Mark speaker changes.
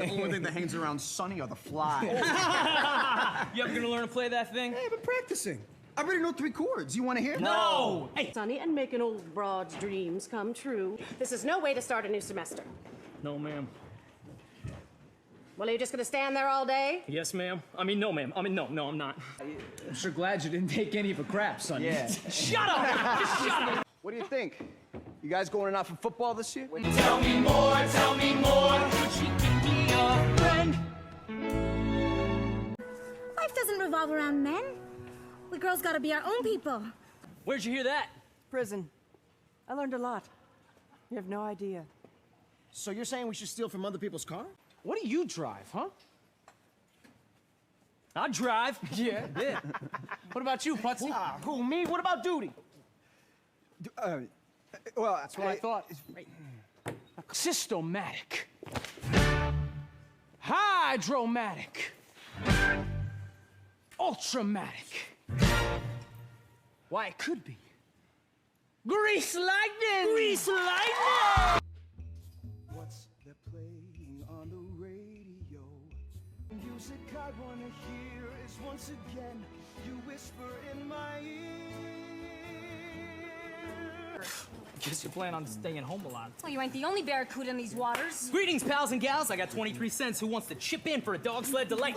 Speaker 1: The only thing that hangs around Sonny are the flies.
Speaker 2: You ever gonna learn to play that thing?
Speaker 1: Hey, I've been practicing. I already know 3 chords. You want to hear?
Speaker 2: No! Hey!
Speaker 3: Sonny, and make an old broad's dreams come true. This is no way to start a new semester.
Speaker 2: No, ma'am.
Speaker 3: Well, are you just gonna stand there all day?
Speaker 2: Yes, ma'am. I mean, no, ma'am. I mean, no, I'm not.
Speaker 4: I'm sure glad you didn't take any of a crap, Sonny.
Speaker 1: Yeah.
Speaker 2: Shut up! Just shut up!
Speaker 1: What do you think? You guys going enough for football this year?
Speaker 2: Tell me more, tell me more. Could you give me a friend?
Speaker 5: Life doesn't revolve around men. We girls gotta be our own people.
Speaker 2: Where'd you hear that?
Speaker 6: Prison. I learned a lot. You have no idea.
Speaker 1: So you're saying we should steal from other people's car?
Speaker 4: What do you drive, huh?
Speaker 2: I drive.
Speaker 4: Yeah. What about you, Putsy?
Speaker 1: Who, me? What about duty? Well,
Speaker 4: That's what I thought. Systematic. Hydromatic. Ultramatic. Why, it could be. Grease lightning!
Speaker 2: Grease lightning!
Speaker 7: What's that playing on the radio? Music I wanna hear is once again you whisper in my ear.
Speaker 2: Guess you plan on staying home a lot.
Speaker 5: Well, you ain't the only barracuda in these waters.
Speaker 2: Greetings, pals and gals. I got 23 cents. Who wants to chip in for a dog sled delight?